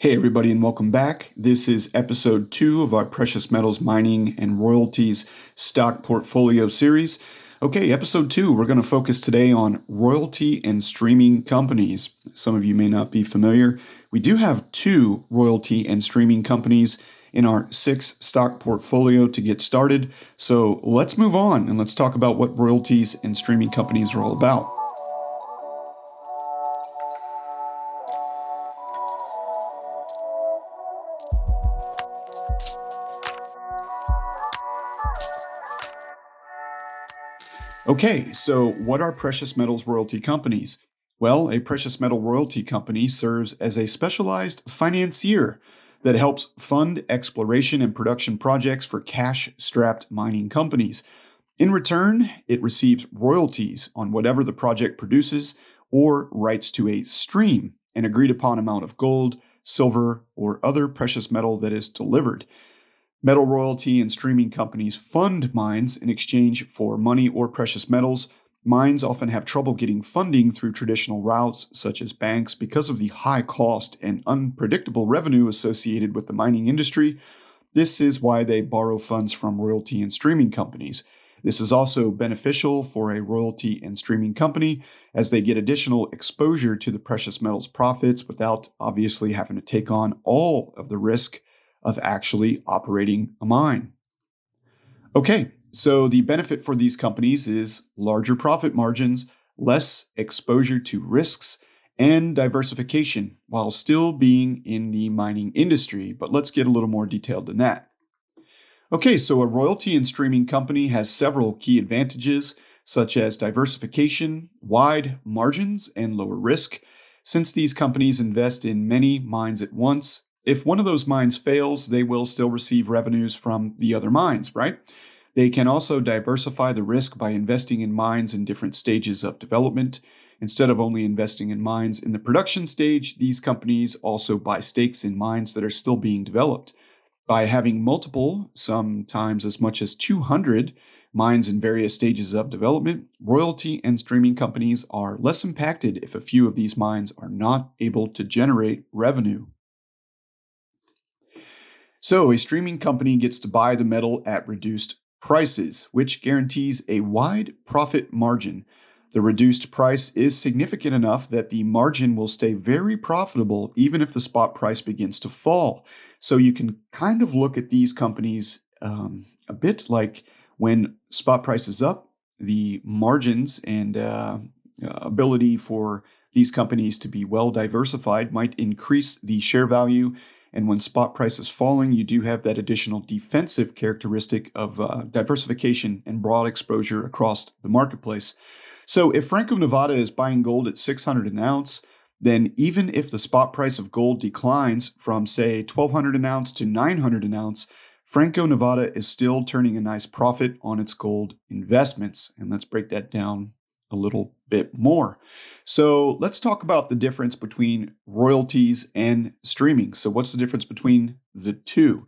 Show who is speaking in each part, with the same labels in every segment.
Speaker 1: Hey, everybody, and welcome back. This is episode 2 of our precious metals mining and royalties stock portfolio series. Okay, episode 2, we're going to focus today on royalty and streaming companies. Some of you may not be familiar. We do have 2 royalty and streaming companies in our 6 stock portfolio to get started. So let's move on and let's talk about what royalties and streaming companies are all about. Okay, so what are precious metals royalty companies? Well, a precious metal royalty company serves as a specialized financier that helps fund exploration and production projects for cash-strapped mining companies. In return, it receives royalties on whatever the project produces or rights to a stream, an agreed upon amount of gold, silver, or other precious metal that is delivered. Metal royalty and streaming companies fund mines in exchange for money or precious metals. Mines often have trouble getting funding through traditional routes, such as banks, because of the high cost and unpredictable revenue associated with the mining industry. This is why they borrow funds from royalty and streaming companies. This is also beneficial for a royalty and streaming company as they get additional exposure to the precious metals profits without obviously having to take on all of the risk of actually operating a mine. Okay, so the benefit for these companies is larger profit margins, less exposure to risks, and diversification while still being in the mining industry. But let's get a little more detailed than that. Okay, so a royalty and streaming company has several key advantages, such as diversification, wide margins, and lower risk. Since these companies invest in many mines at once, if one of those mines fails, they will still receive revenues from the other mines, right? They can also diversify the risk by investing in mines in different stages of development. Instead of only investing in mines in the production stage, these companies also buy stakes in mines that are still being developed. By having multiple, sometimes as much as 200 mines in various stages of development, royalty and streaming companies are less impacted if a few of these mines are not able to generate revenue. So, a streaming company gets to buy the metal at reduced prices, which guarantees a wide profit margin. The reduced price is significant enough that the margin will stay very profitable even if the spot price begins to fall. So, you can kind of look at these companies a bit like when spot price is up, the margins and ability for these companies to be well diversified might increase the share value. And when spot price is falling, you do have that additional defensive characteristic of diversification and broad exposure across the marketplace. So if Franco-Nevada is buying gold at 600 an ounce, then even if the spot price of gold declines from, say, 1,200 an ounce to 900 an ounce, Franco-Nevada is still turning a nice profit on its gold investments. And let's break that down a little bit more. So let's talk about the difference between royalties and streaming. So what's the difference between the two?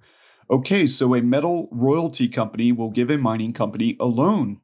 Speaker 1: Okay, so a metal royalty company will give a mining company a loan,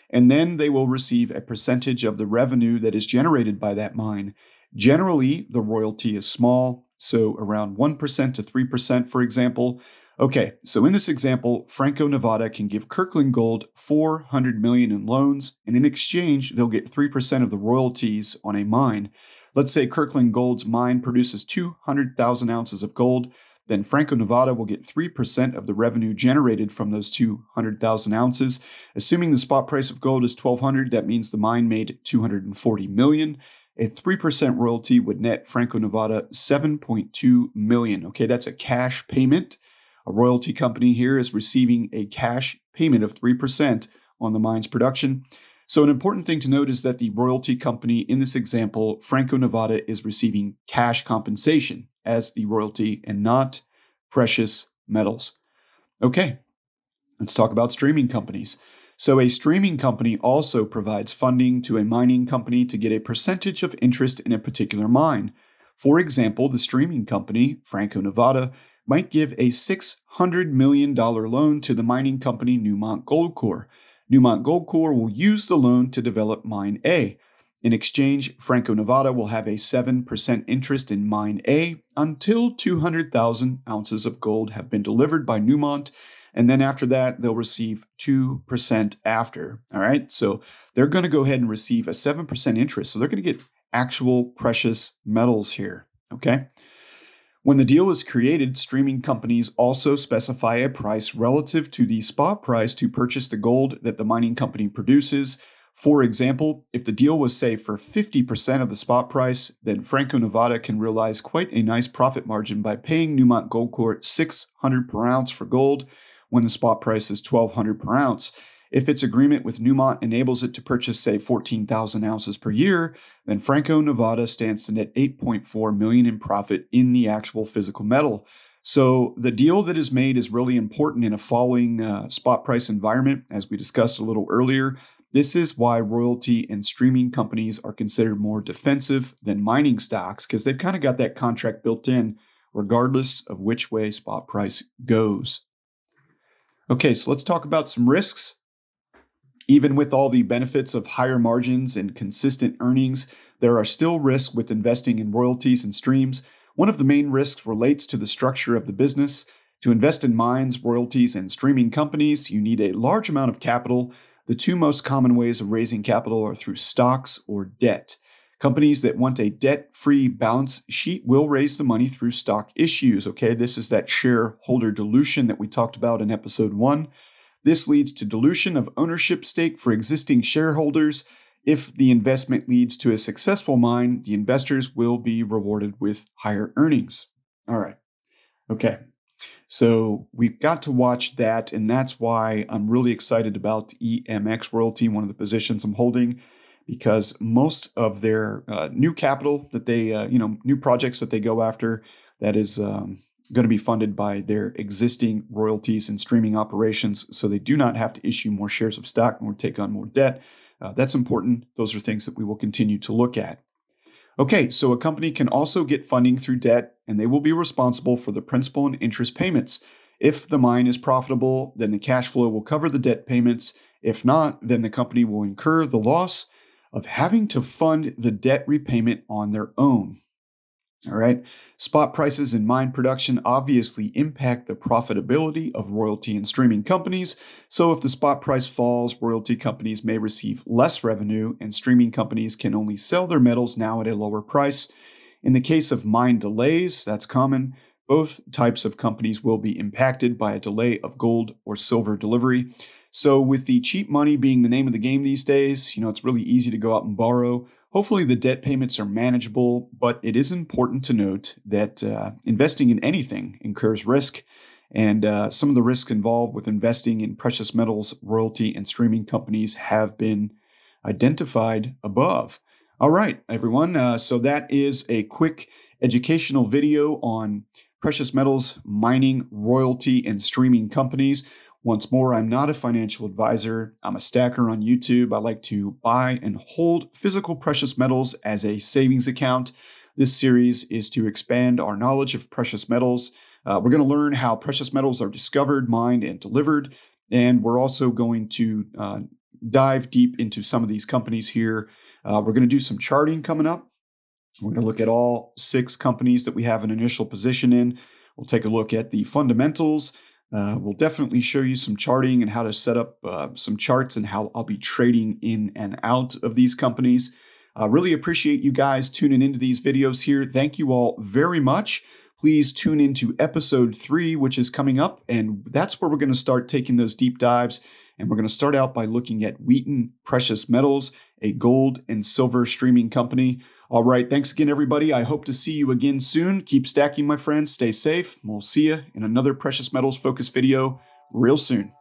Speaker 1: and then they will receive a percentage of the revenue that is generated by that mine. Generally, the royalty is small, so around 1% to 3%, for example. Okay, so in this example, Franco-Nevada can give Kirkland Gold $400 million in loans, and in exchange, they'll get 3% of the royalties on a mine. Let's say Kirkland Gold's mine produces 200,000 ounces of gold, then Franco-Nevada will get 3% of the revenue generated from those 200,000 ounces. Assuming the spot price of gold is $1,200, that means the mine made $240 million. A 3% royalty would net Franco-Nevada $7.2 million. Okay, that's a cash payment. A royalty company here is receiving a cash payment of 3% on the mine's production. So an important thing to note is that the royalty company in this example, Franco-Nevada, is receiving cash compensation as the royalty and not precious metals. Okay, let's talk about streaming companies. So a streaming company also provides funding to a mining company to get a percentage of interest in a particular mine. For example, the streaming company, Franco-Nevada, might give a $600 million loan to the mining company Newmont Goldcorp. Newmont Goldcorp will use the loan to develop Mine A. In exchange, Franco-Nevada will have a 7% interest in Mine A until 200,000 ounces of gold have been delivered by Newmont, and then after that, they'll receive 2% after. All right, so they're going to go ahead and receive a 7% interest. So they're going to get actual precious metals here, okay? When the deal is created, streaming companies also specify a price relative to the spot price to purchase the gold that the mining company produces. For example, if the deal was, say, for 50% of the spot price, then Franco-Nevada can realize quite a nice profit margin by paying Newmont Goldcorp $600 per ounce for gold when the spot price is $1,200 per ounce. If its agreement with Newmont enables it to purchase, say, 14,000 ounces per year, then Franco-Nevada stands to net $8.4 million in profit in the actual physical metal. So the deal that is made is really important in a falling spot price environment, as we discussed a little earlier. This is why royalty and streaming companies are considered more defensive than mining stocks, because they've kind of got that contract built in, regardless of which way spot price goes. Okay, so let's talk about some risks. Even with all the benefits of higher margins and consistent earnings, there are still risks with investing in royalties and streams. One of the main risks relates to the structure of the business. To invest in mines, royalties, and streaming companies, you need a large amount of capital. The two most common ways of raising capital are through stocks or debt. Companies that want a debt-free balance sheet will raise the money through stock issues. Okay, this is that shareholder dilution that we talked about in episode 1. This leads to dilution of ownership stake for existing shareholders. If the investment leads to a successful mine, the investors will be rewarded with higher earnings. All right. Okay. So we've got to watch that, and that's why I'm really excited about EMX Royalty, one of the positions I'm holding, because most of their new capital that they, new projects that they go after, that is going to be funded by their existing royalties and streaming operations, so they do not have to issue more shares of stock nor take on more debt. That's important. Those are things that we will continue to look at. Okay, so a company can also get funding through debt, and they will be responsible for the principal and interest payments. If the mine is profitable, then the cash flow will cover the debt payments. If not, then the company will incur the loss of having to fund the debt repayment on their own. All right. Spot prices in mine production obviously impact the profitability of royalty and streaming companies. So if the spot price falls, royalty companies may receive less revenue, and streaming companies can only sell their metals now at a lower price. In the case of mine delays, that's common. Both types of companies will be impacted by a delay of gold or silver delivery. So with the cheap money being the name of the game these days, it's really easy to go out and borrow. Hopefully the debt payments are manageable, but it is important to note that investing in anything incurs risk, and some of the risks involved with investing in precious metals, royalty, and streaming companies have been identified above. All right, everyone. So that is a quick educational video on precious metals, mining, royalty, and streaming companies. Once more, I'm not a financial advisor. I'm a stacker on YouTube. I like to buy and hold physical precious metals as a savings account. This series is to expand our knowledge of precious metals. We're going to learn how precious metals are discovered, mined, and delivered. And we're also going to dive deep into some of these companies here. We're going to do some charting coming up. We're going to look at all 6 companies that we have an initial position in. We'll take a look at the fundamentals. We'll definitely show you some charting and how to set up some charts and how I'll be trading in and out of these companies. Really appreciate you guys tuning into these videos here. Thank you all very much. Please tune into episode 3, which is coming up, and that's where we're going to start taking those deep dives. And we're going to start out by looking at Wheaton Precious Metals, a gold and silver streaming company. All right. Thanks again, everybody. I hope to see you again soon. Keep stacking, my friends. Stay safe. We'll see you in another precious metals focused video real soon.